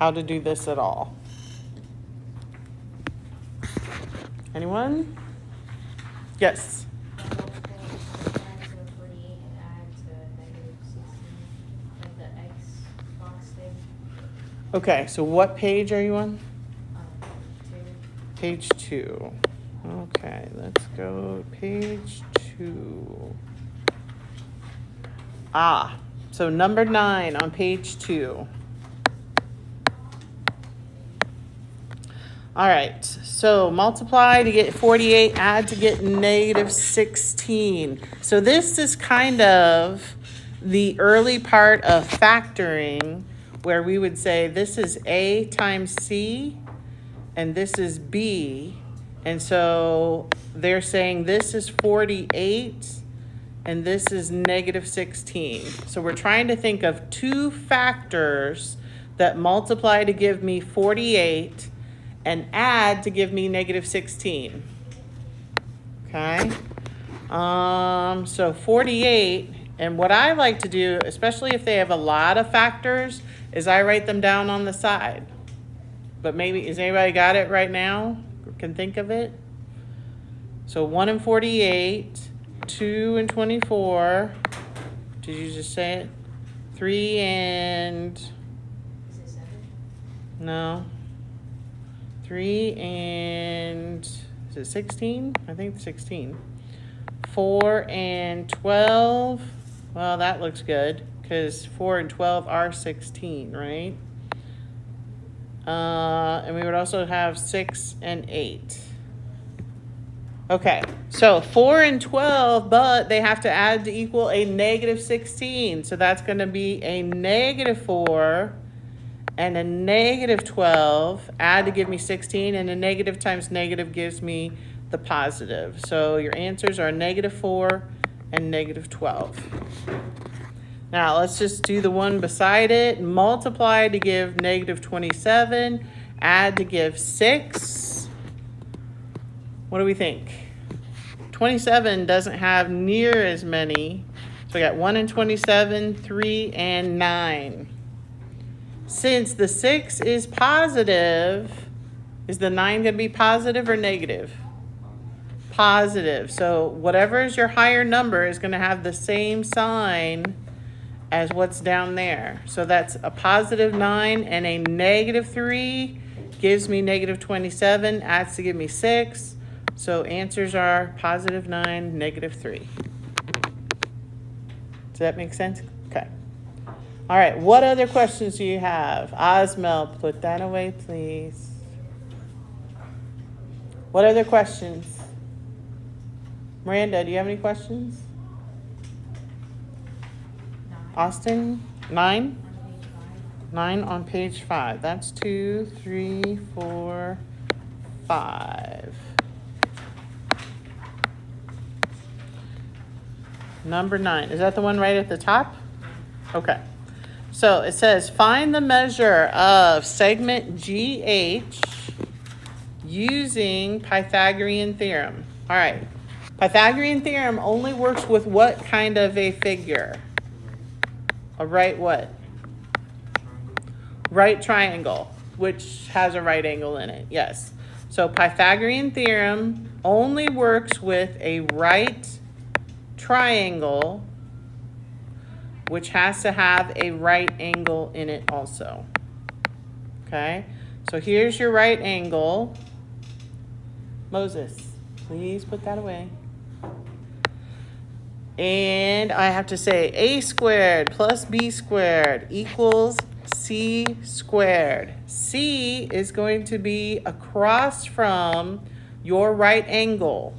how to do this at all. Anyone? Yes. Okay, so what page are you on? Page 2. Okay, let's go page 2. So number 9 on page 2. All right, so multiply to get 48, add to get negative 16. So this is kind of the early part of factoring, where we would say this is A times C, and this is B. And so they're saying this is 48, and this is negative 16. So we're trying to think of two factors that multiply to give me 48 and add to give me negative 16. Okay? So 48, and what I like to do, especially if they have a lot of factors, is I write them down on the side. But maybe, has anybody got it right now? Can think of it? So 1 and 48, 2 and 24. Did you just say it? 3 and... Is it 7? No. 3 and... Is it 16? I think it's 16. 4 and 12. Well, that looks good, because 4 and 12 are 16, right? And we would also have 6 and 8. Okay, so 4 and 12, but they have to add to equal a negative 16. So that's going to be a negative 4 and a negative 12. Add to give me 16, and a negative times negative gives me the positive. So your answers are negative 4 and negative 12. Now let's just do the one beside it. Multiply to give negative 27. Add to give 6. What do we think? 27 doesn't have near as many. So we got 1 and 27, 3 and 9. Since the 6 is positive, is the 9 going to be positive or negative? Positive. So whatever is your higher number is going to have the same sign as what's down there. So that's a positive 9 and a negative 3 gives me negative 27, adds to give me 6. So answers are positive 9, negative 3. Does that make sense? Okay. All right, what other questions do you have? Osmel, put that away, please. What other questions? Miranda, do you have any questions? 9. Austin, 9? On page 5. 9 on page 5. That's 2, 3, 4, 5. Number 9. Is that the one right at the top? Okay. So it says, find the measure of segment GH using Pythagorean theorem. All right. Pythagorean theorem only works with what kind of a figure? A right what? Right triangle, which has a right angle in it. Yes. So Pythagorean theorem only works with a right triangle, which has to have a right angle in it also. Okay? So here's your right angle. Moses, please put that away. And I have to say a squared plus b squared equals c squared. C is going to be across from your right angle.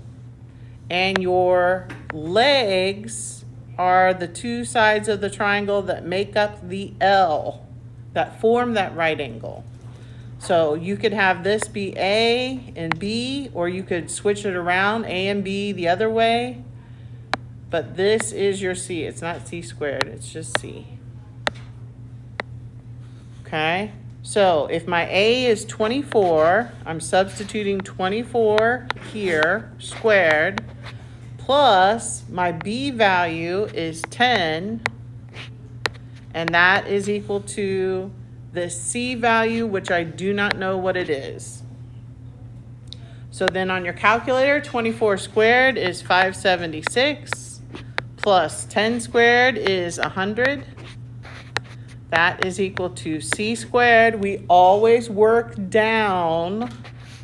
And your legs are the two sides of the triangle that make up the L, that form that right angle. So you could have this be A and B, or you could switch it around, A and B the other way. But this is your C. It's not C squared, it's just C. Okay? So if my A is 24, I'm substituting 24 here, squared, plus my B value is 10, and that is equal to the C value, which I do not know what it is. So then on your calculator, 24 squared is 576, plus 10 squared is 100. That is equal to C squared. We always work down.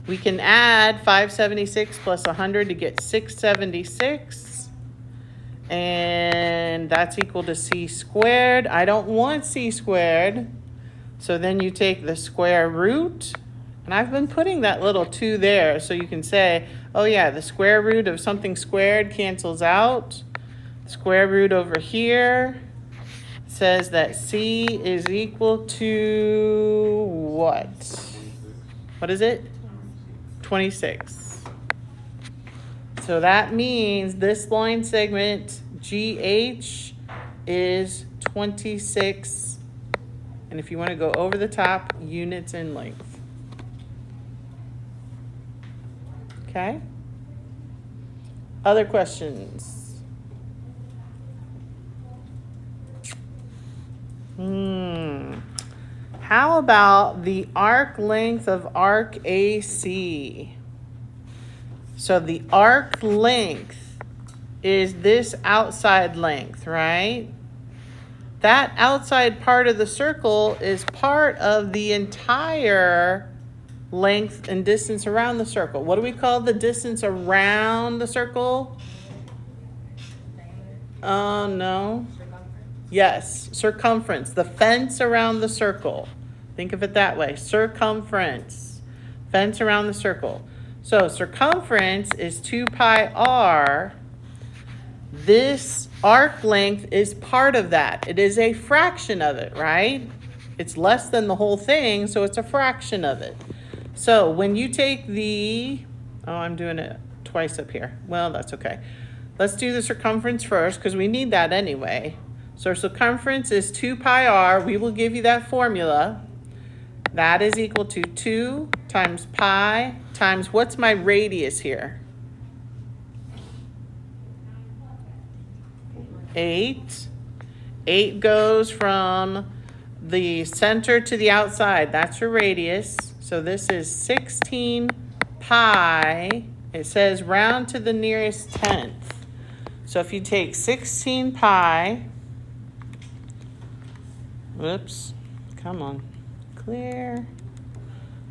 We can add 576 plus 100 to get 676. And that's equal to C squared. I don't want C squared. So then you take the square root. And I've been putting that little 2 there so you can say, oh yeah, the square root of something squared cancels out. Square root over here says that C is equal to what? What is it? 26. So that means this line segment GH is 26. And if you want to go over the top, units in length. Okay? Other questions? How about the arc length of arc AC? So the arc length is this outside length, right? That outside part of the circle is part of the entire length and distance around the circle. What do we call the distance around the circle? No. Yes, circumference, the fence around the circle. Think of it that way, circumference, fence around the circle. So circumference is 2 pi r. This arc length is part of that. It is a fraction of it, right? It's less than the whole thing, so it's a fraction of it. So when you take the, I'm doing it twice up here. Well, that's okay. Let's do the circumference first because we need that anyway. So circumference is 2 pi r. We will give you that formula. That is equal to 2 times pi times, what's my radius here? 8. 8 goes from the center to the outside. That's your radius. So this is 16 pi. It says round to the nearest tenth. So if you take 16 pi, whoops, come on, clear,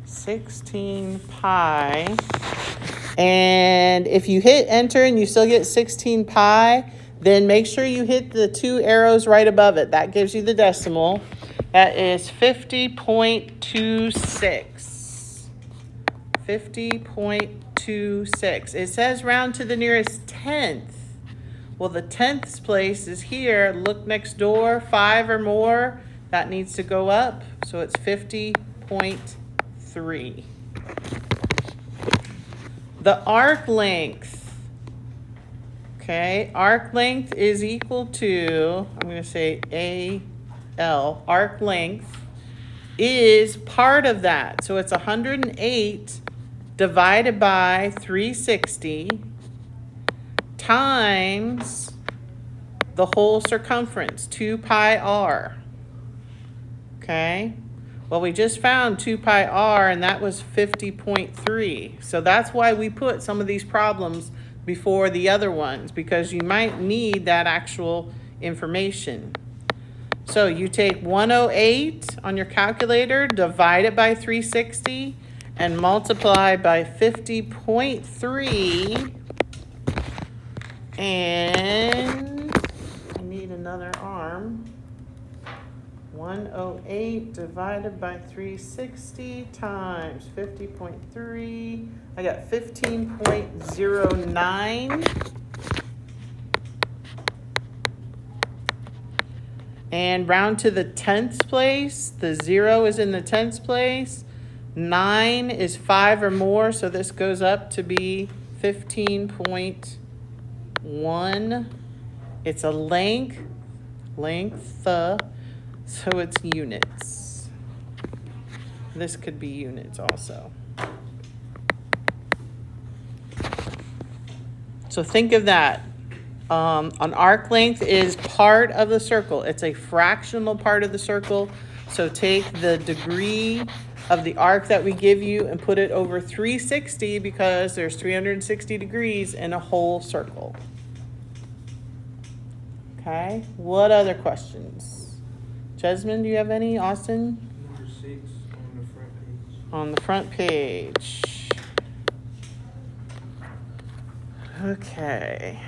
16 pi, and if you hit enter and you still get 16 pi, then make sure you hit the 2 arrows right above it. That gives you the decimal. That is 50.26. 50.26. It says round to the nearest tenth. Well, the tenths place is here. Look next door, 5 or more. That needs to go up. So it's 50.3. The arc length. Okay, arc length is equal to, I'm going to say AL. Arc length is part of that. So it's 108 divided by 360 times the whole circumference, 2 pi r. Okay, well, we just found 2 pi r, and that was 50.3. So that's why we put some of these problems before the other ones, because you might need that actual information. So you take 108 on your calculator, divide it by 360, and multiply by 50.3. And I need another arm. 108 divided by 360 times 50.3. I got 15.09. And round to the tenths place. The 0 is in the tenths place. 9 is 5 or more, so this goes up to be 15.1. It's a length, so it's units. This could be units also. So think of that. An arc length is part of the circle. It's a fractional part of the circle. So take the degree of the arc that we give you and put it over 360 because there's 360 degrees in a whole circle. Okay, what other questions? Jasmine, do you have any? Austin? Number 6 on the front page. On the front page. Okay.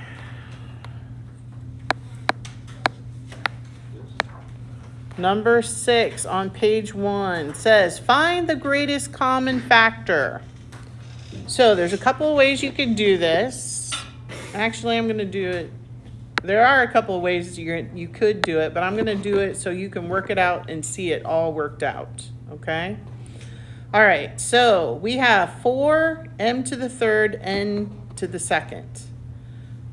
Number 6 on page 1 says, find the greatest common factor. So there's a couple of ways you can do this. Actually, I'm going to do it. There are a couple of ways you could do it, but I'm going to do it so you can work it out and see it all worked out. Okay? All right, so we have 4m to the third n to the second.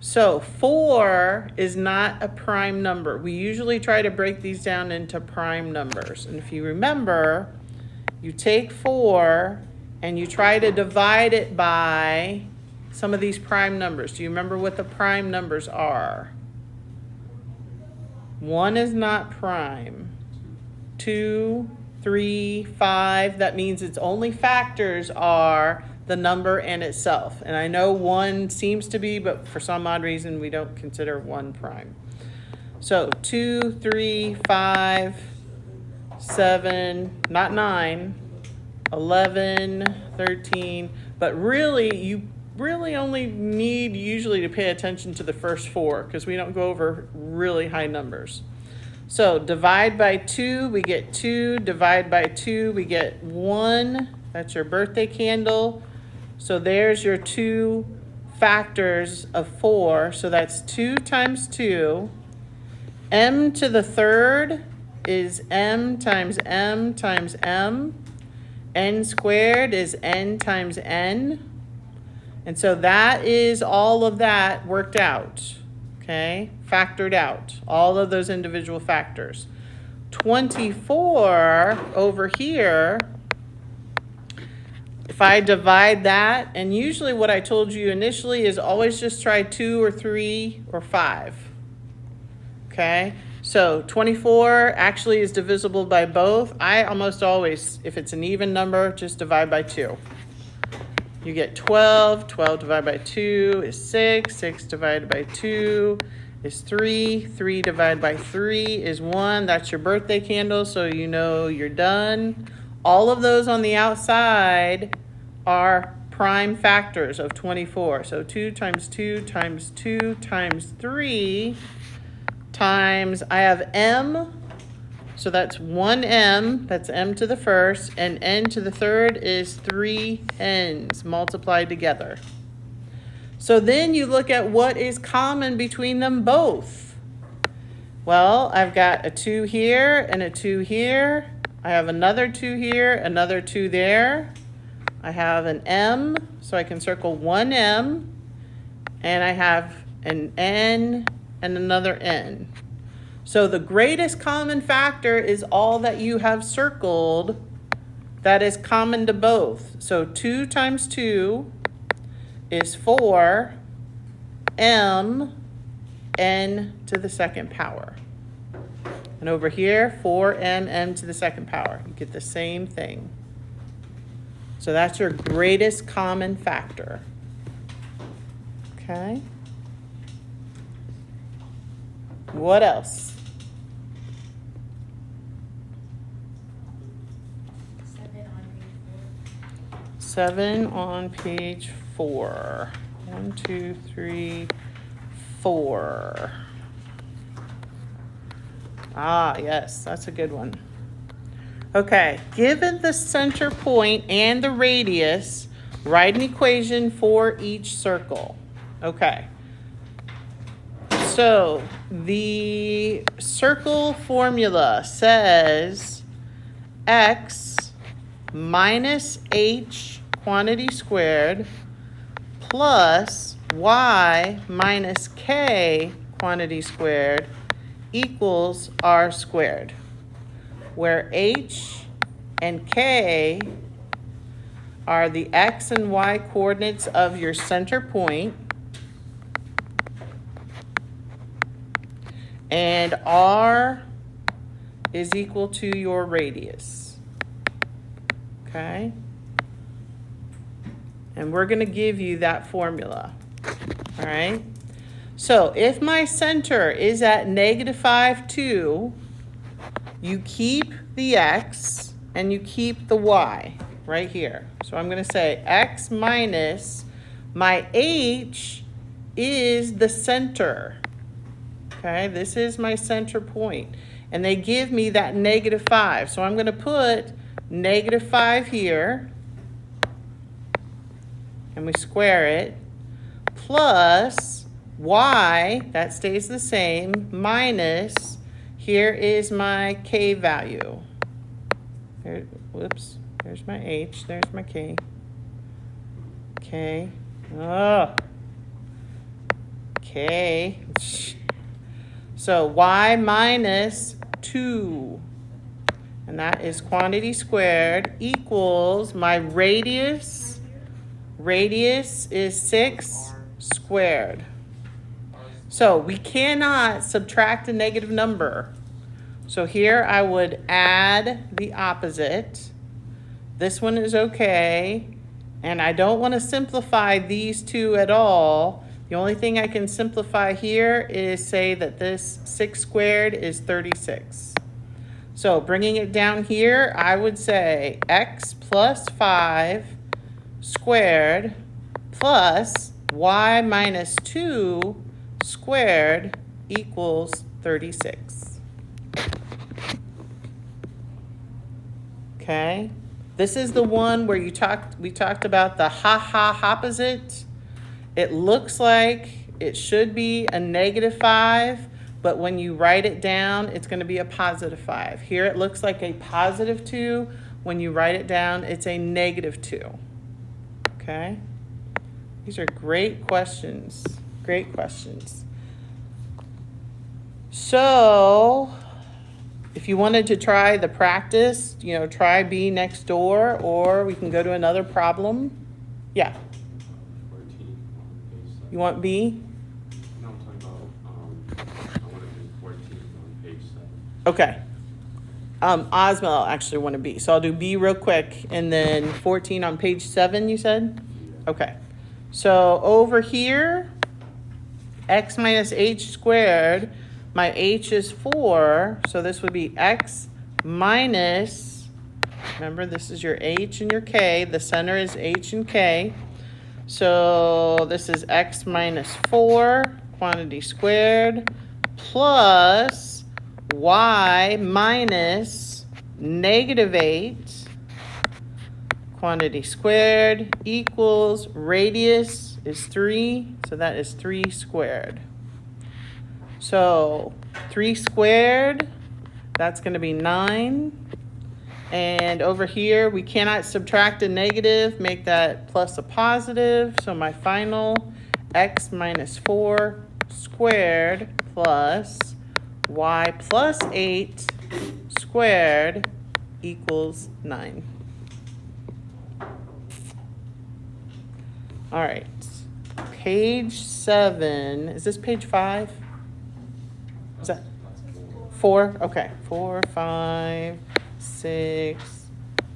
So 4 is not a prime number. We usually try to break these down into prime numbers. And if you remember, you take 4 and you try to divide it by some of these prime numbers. Do you remember what the prime numbers are? 1 is not prime. 2, 3, 5, that means its only factors are the number and itself. And I know 1 seems to be, but for some odd reason, we don't consider 1 prime. So 2, 3, 5, 7, not 9, 11, 13, but really, you really only need usually to pay attention to the first 4 because we don't go over really high numbers. So divide by 2, we get 2. Divide by 2, we get 1. That's your birthday candle. So there's your 2 factors of 4. So that's 2 times 2. M to the third is m times m times m. N squared is n times n. And so that is all of that worked out. Okay, factored out, all of those individual factors. 24 over here, if I divide that, and usually what I told you initially is always just try 2 or 3 or 5. Okay, so 24 actually is divisible by both. I almost always, if it's an even number, just divide by 2. You get 12. 12 divided by 2 is 6. 6 divided by 2 is 3. 3 divided by 3 is 1. That's your birthday candle, so you know you're done. All of those on the outside are prime factors of 24. So 2 times 2 times 2 times 3 times, I have m. So that's 1m, that's m to the first, and n to the third is 3 n's multiplied together. So then you look at what is common between them both. Well, I've got a 2 here and a 2 here. I have another 2 here, another 2 there. I have an m, so I can circle 1m, and I have an n and another n. So the greatest common factor is all that you have circled that is common to both. So 2 times 2 is 4 m n to the second power. And over here, 4m m to the second power. You get the same thing. So that's your greatest common factor. Okay. What else? 7 on page 4. 1, 2, 3, 4. Ah, yes, that's a good one. Okay, given the center point and the radius, write an equation for each circle. Okay. So the circle formula says x minus h quantity squared plus y minus k quantity squared equals r squared, where h and k are the x and y coordinates of your center point, and r is equal to your radius. Okay? And we're going to give you that formula. All right? So if my center is at -5, 2, you keep the x and you keep the y right here. So I'm going to say x minus my h is the center. Okay, this is my center point. And they give me that -5. So I'm going to put -5 here. And we square it. Plus y, that stays the same, minus, here is my k value. Here, whoops, there's my h, there's my k. K. Oh. K. So y minus 2, and that is quantity squared, equals my radius. Radius is 6 squared. So we cannot subtract a negative number. So here I would add the opposite. This one is okay. And I don't want to simplify these two at all. The only thing I can simplify here is say that this 6 squared is 36. So bringing it down here, I would say x plus 5 squared plus y minus 2 squared equals 36. Okay? This is the one where we talked about the opposite. It looks like it should be a -5, but when you write it down, it's going to be a +5. Here it looks like a +2. When you write it down, it's a -2. Okay? These are great questions. Great questions. So, if you wanted to try the practice, try B next door, or we can go to another problem. Yeah. 14 on page 7. You want B? No, I'm talking about, I want to do 14 on page 7. Okay. Ozma, I'll actually want to B. So I'll do B real quick, and then 14 on page 7, you said? Yeah. Okay. So over here, x minus h squared, my h is 4, so this would be x minus, remember this is your h and your k, the center is h and k. So this is x minus 4, quantity squared, plus y minus -8, quantity squared, equals radius is 3, so that is 3 squared. So 3 squared, that's going to be 9. And over here, we cannot subtract a negative, make that plus a positive. So my final x minus 4 squared plus y plus 8 squared equals 9. All right, page 7. Is this page 5? Is that 4? Okay, 4, 5, 6,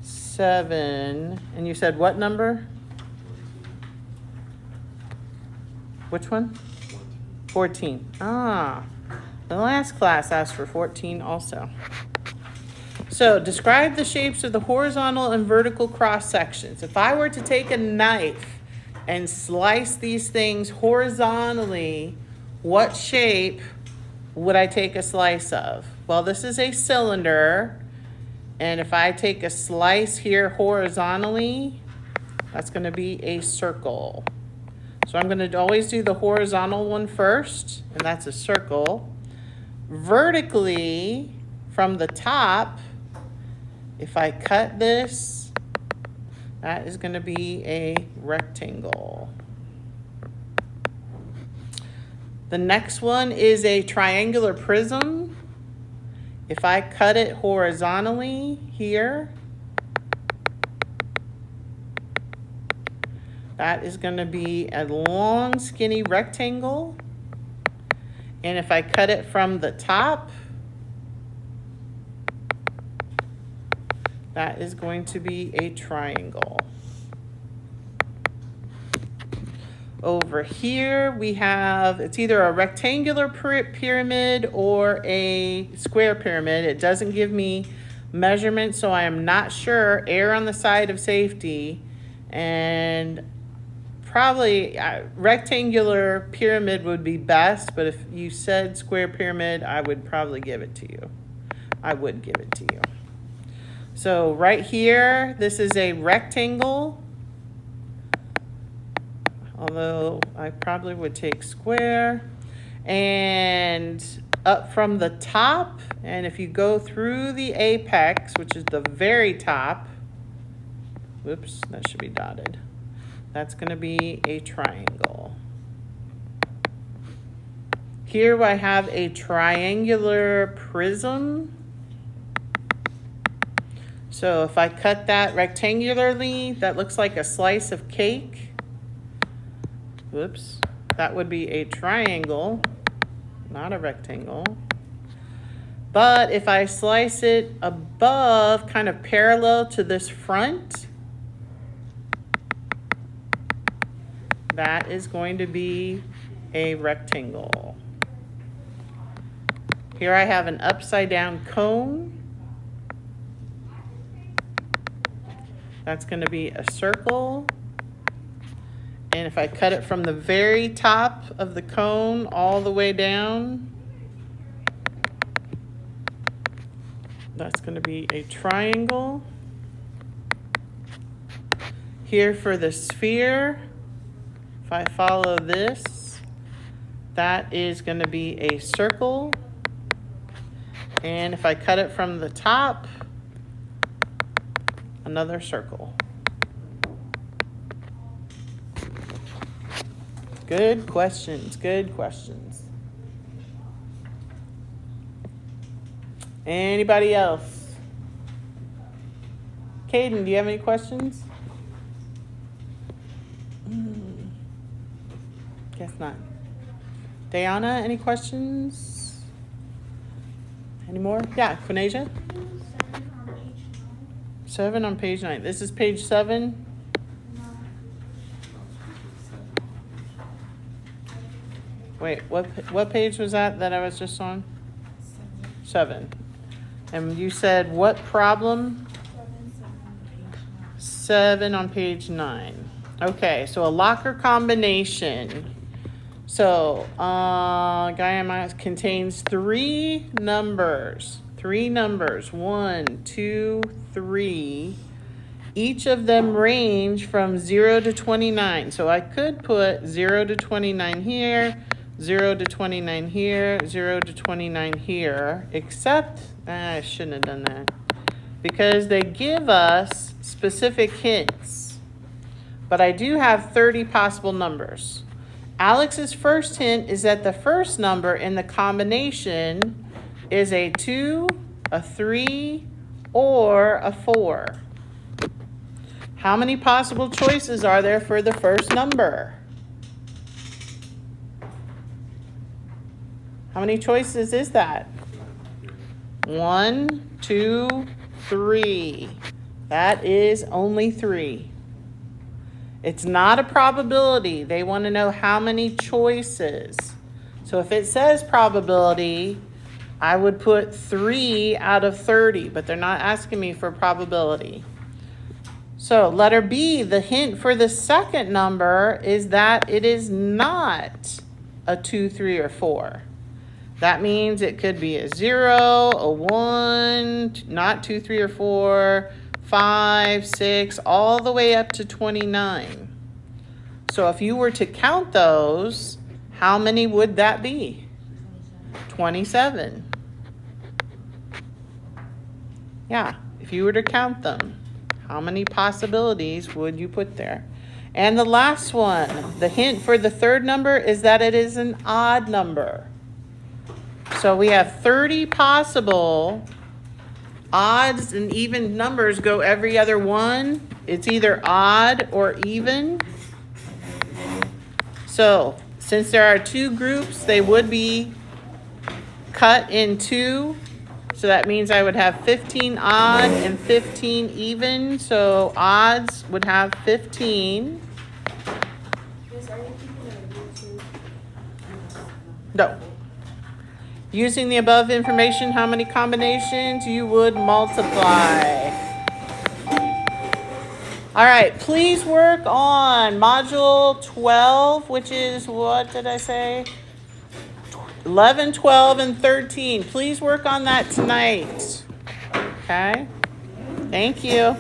7. And you said what number? 14. Which one? 14. 14. Ah, the last class asked for 14 also. So describe the shapes of the horizontal and vertical cross sections. If I were to take a knife and slice these things horizontally, what shape would I take a slice of? Well, this is a cylinder, and if I take a slice here horizontally, that's going to be a circle. So I'm going to always do the horizontal one first, and that's a circle. Vertically, from the top, if I cut this, that is going to be a rectangle. The next one is a triangular prism. If I cut it horizontally here, that is going to be a long, skinny rectangle. And if I cut it from the top, That is going to be a triangle. Over here, we have, it's either a rectangular pyramid or a square pyramid. It doesn't give me measurements, so I am not sure. Err on the side of safety. And probably rectangular pyramid would be best, but if you said square pyramid, I would probably give it to you. I would give it to you. So right here, this is a rectangle. Although I probably would take square. And up from the top, and if you go through the apex, which is the very top, whoops, that should be dotted. That's going to be a triangle. Here I have a triangular prism. So if I cut that rectangularly, that looks like a slice of cake. Whoops, that would be a triangle, not a rectangle. But if I slice it above, kind of parallel to this front, that is going to be a rectangle. Here I have an upside down cone. That's going to be a circle. And if I cut it from the very top of the cone all the way down, that's going to be a triangle. Here for the sphere, if I follow this, that is going to be a circle. And if I cut it from the top, another circle. Good questions, good questions. Anybody else? Caden, do you have any questions? Guess not. Diana, any questions? Any more? Yeah, Quinasia? 7 on page 9. This is page 7. Wait, what page was that I was just on? 7. And you said what problem? 7 on page 9. Okay, so a locker combination. So, Guyama contains 3 numbers. 3 numbers. 1, 2, 3. Each of them range from 0 to 29. So I could put 0 to 29 here, 0 to 29 here, 0 to 29 here, except, I shouldn't have done that, because they give us specific hints. But I do have 30 possible numbers. Alex's first hint is that the first number in the combination is a 2, a 3, or a 4. How many possible choices are there for the first number? How many choices is that? 1, 2, 3. That is only 3. It's not a probability. They want to know how many choices. So if it says probability, I would put 3 out of 30, but they're not asking me for probability. So letter B, the hint for the second number is that it is not a 2, 3, or 4. That means it could be a 0, a 1, not 2, 3, or 4, 5, 6, all the way up to 29. So if you were to count those, how many would that be? 27. Yeah, if you were to count them, how many possibilities would you put there? And the last one, the hint for the third number is that it is an odd number. So we have 30 possible odds, and even numbers go every other one. It's either odd or even. So since there are 2 groups, they would be cut in 2. So that means I would have 15 odd and 15 even. So odds would have 15. Miss, are you keeping a YouTube? No. Using the above information, how many combinations you would multiply? All right, please work on module 12, which is, what did I say? 11, 12, and 13. Please work on that tonight. Okay? Thank you.